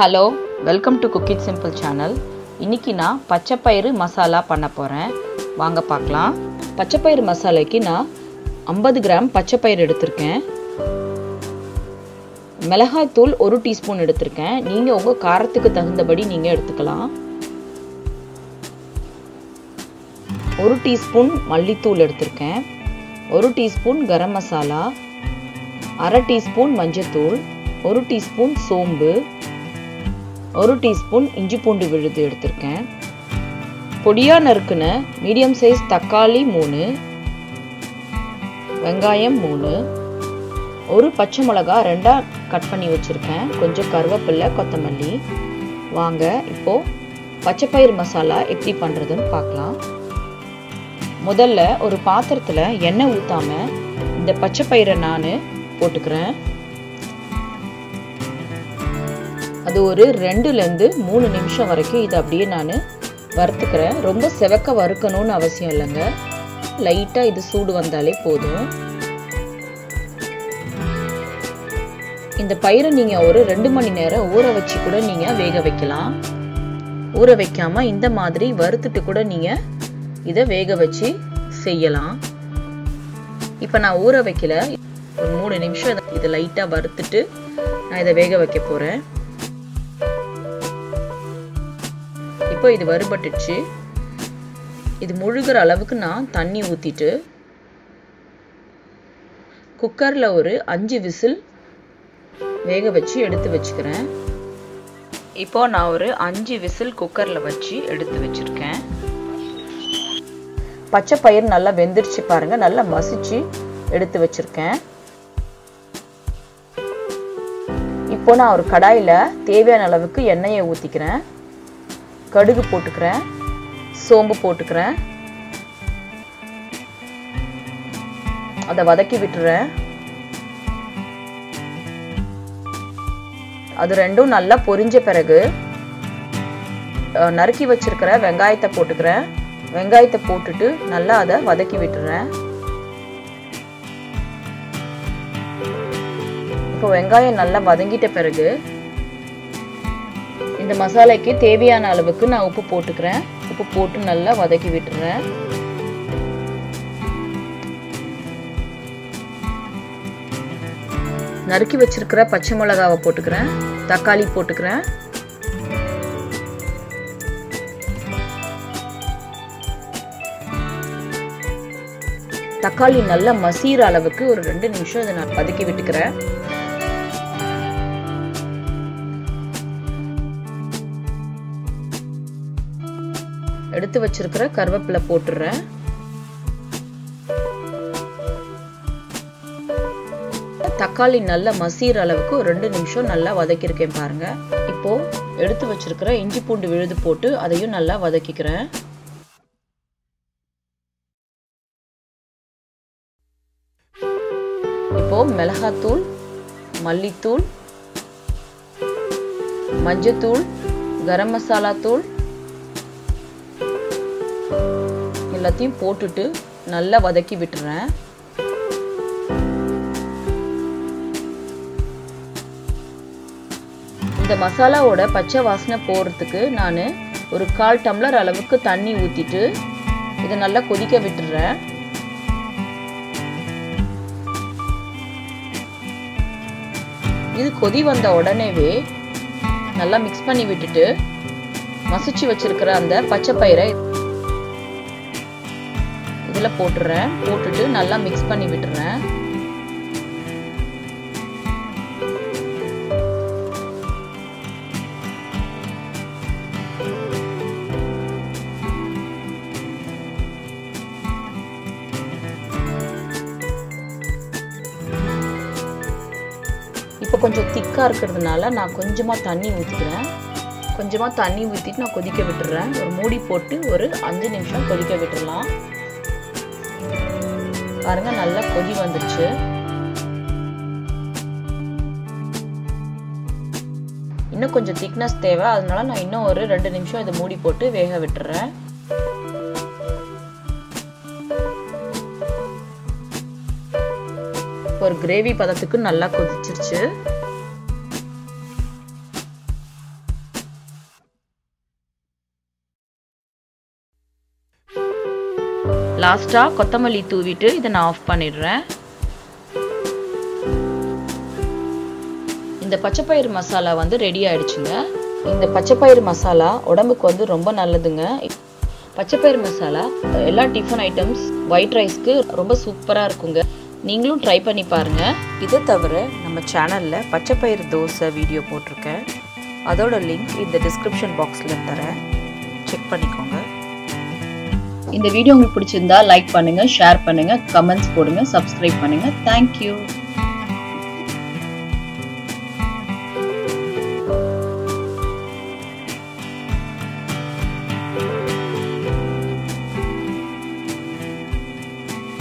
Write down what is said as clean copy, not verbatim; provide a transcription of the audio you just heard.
Hello, welcome to Cook It Simple channel. இன்னைக்கு நான் பச்சை பயிறு மசாலா பண்ண போறேன். வாங்க பார்க்கலாம். பச்சை பயிறு மசாலாக்கு நான் 50 கிராம் பச்சை பயிறு எடுத்துர்க்கேன். மிளகாய் தூள் 1 டீஸ்பூன் எடுத்துர்க்கேன். நீங்க உங்க காரத்துக்கு தகுந்தபடி நீங்க எடுத்துக்கலாம். 1 டீஸ்பூன் மல்லித்தூள் எடுத்துர்க்கேன். 1 டீஸ்பூன் garam masala, 1/2 டீஸ்பூன் மஞ்சள் தூள், 1 டீஸ்பூன் சோம்பு, 1 டீஸ்பூன் இஞ்சி பூண்டு விழுது எடுத்துர்க்கேன். பொடியா நறுக்குன மீடியம் சைஸ் தக்காளி 3, வெங்காயம் 3, ஒரு பச்சை மிளகா 2 கட் பண்ணி வச்சிருக்கேன். கொஞ்சம் கருவேப்பிலை, கொத்தமல்லி. வாங்க இப்போ பச்சை பயிறு மசாலா எப்படி பண்றதுன்னு பார்க்கலாம். முதல்ல ஒரு பாத்திரத்துல எண்ணெய் ஊத்தாம இந்த பச்சை பயிரை நான் போட்டுக்கிறேன். அது ஒரு 2 ல இருந்து 3 நிமிஷம் வரைக்கும் இது அப்படியே நான் வறுத்துக்கிறேன். ரொம்ப செவக்க வறுக்கணும்னு அவசியம் இல்லைங்க. லைட்டா இது சூடு வந்தாலே போதும். இந்த பயிரை நீங்க ஒரு 2 மணி நேரம் ஊற வச்சு கூட நீங்க வேக வைக்கலாம். ஊற வைக்காம இந்த மாதிரி வறுத்துட்டு கூட நீங்க இதை வேக வச்சு செய்யலாம். இப்ப நான் ஊற வைக்கல, ஒரு 3 நிமிஷம் இதை லைட்டா வறுத்துட்டு நான் இதை வேக வைக்க போறேன். இப்போ இது வறுபட்டுச்சு. இது முழுகிற அளவுக்கு நான் தண்ணி ஊத்திட்டு குக்கர்ல ஒரு 5 விசில் வேக வச்சு எடுத்து வச்சுக்கிறேன். இப்போ நான் ஒரு 5 விசில் குக்கர்ல வச்சு எடுத்து வச்சிருக்கேன். பச்சை பயிர் நல்லா வெந்துருச்சு பாருங்க, நல்லா மசிச்சு எடுத்து வச்சிருக்கேன். இப்போ நான் ஒரு கடாயில தேவையான அளவுக்கு எண்ணெயை ஊத்திக்கிறேன். கடுகு போட்டுக்கிறேன், சோம்பு போட்டுக்கிறேன், அதை வதக்கி விட்டுறேன். அது ரெண்டும் நல்லா பொரிஞ்ச பிறகு நறுக்கி வச்சிருக்கிற வெங்காயத்தை போட்டுக்கிறேன். வெங்காயத்தை போட்டுட்டு நல்லா அதை வதக்கி விட்டுறேன். இப்போ வெங்காயம் நல்லா வதங்கிட்ட பிறகு இந்த மசாலாக்கு தேவையான அளவுக்கு நான் உப்பு போட்டுக்கிறேன். உப்பு போட்டு நல்லா வதக்கி விட்டுறேன். நறுக்கி வச்சிருக்கிற பச்சை மிளகாவை போட்டுக்கிறேன், தக்காளி போட்டுக்கிறேன். தக்காளி நல்லா மசிற அளவுக்கு ஒரு 2 நிமிஷம் இதை நான் வதக்கி விட்டுக்கிறேன். எடுத்து வச்சிருக்கிற கருவேப்பிலை போட்டுறேன். தக்காளி நல்லா மசிற அளவுக்கு ஒரு 2 நிமிஷம் நல்லா வதக்கியிருக்கேன் பாருங்க. இப்போ எடுத்து வச்சிருக்கிற இஞ்சி பூண்டு விழுது போட்டு அதையும் நல்லா வதக்கிக்கிறேன். இப்போ மிளகாத்தூள், மல்லித்தூள், மஞ்சத்தூள், கரம் மசாலா தூள் எல்லாத்தையும் போட்டுட்டு நல்லா வதக்கி விட்டுறேன். இந்த மசாலாவோட பச்சை வாசனை போறதுக்கு நான் ஒரு 1/4 டம்ளர் அளவுக்கு தண்ணி ஊத்திட்டு இதை நல்லா கொதிக்க விட்டுறேன். இது கொதி வந்த உடனேவே நல்லா மிக்ஸ் பண்ணி விட்டுட்டு மசிச்சு வச்சிருக்கிற அந்த பச்சை பயிரை இதுல போட்டுறேன். போட்டுட்டு நல்லா மிக்ஸ் பண்ணி விட்டுறேன். இப்போ கொஞ்சம் திக்கா இருக்கிறதுனால நான் கொஞ்சமா தண்ணி ஊத்திக்கிறேன். கொஞ்சமா தண்ணி ஊத்திட்டு நான் கொதிக்க விட்டுறேன். ஒரு மூடி போட்டு ஒரு 5 நிமிஷம் கொதிக்க விட்டுறலாம். பாருங்க நல்லா கொதி வந்துருச்சு. இன்னும் கொஞ்சம் திக்னஸ் தேவை, அதனால நான் இன்னும் ஒரு 2 நிமிஷம் இதை மூடி போட்டு வேக விட்டுறேன். ஒரு கிரேவி பதத்துக்கு நல்லா கொதிச்சிருச்சு. லாஸ்டா கொத்தமல்லி தூவிட்டு இதை நான் ஆஃப் பண்ணிடுறேன். இந்த பச்சைப்பயிறு மசாலா வந்து ரெடி ஆயிடுச்சுங்க. இந்த பச்சைப்பயிறு மசாலா உடம்புக்கு வந்து ரொம்ப நல்லதுங்க. பச்சைப்பயிறு மசாலா எல்லா டிஃபன் ஐட்டம்ஸ், ஒயிட் ரைஸ்க்கு ரொம்ப சூப்பராக இருக்குங்க. நீங்களும் ட்ரை பண்ணி பாருங்க. இதை தவிர நம்ம சேனல்ல பச்சைப்பயிறு தோசை வீடியோ போட்டிருக்கேன். அதோட லிங்க் இந்த டிஸ்கிரிப்ஷன் பாக்ஸ்ல தரேன், செக் பண்ணிக்கோங்க. இந்த வீடியோ உங்களுக்கு பிடிச்சிருந்தா லைக் பண்ணுங்க, ஷேர் பண்ணுங்க, கமெண்ட்ஸ் போடுங்க, சப்ஸ்கிரைப் பண்ணுங்க. தேங்க்யூ.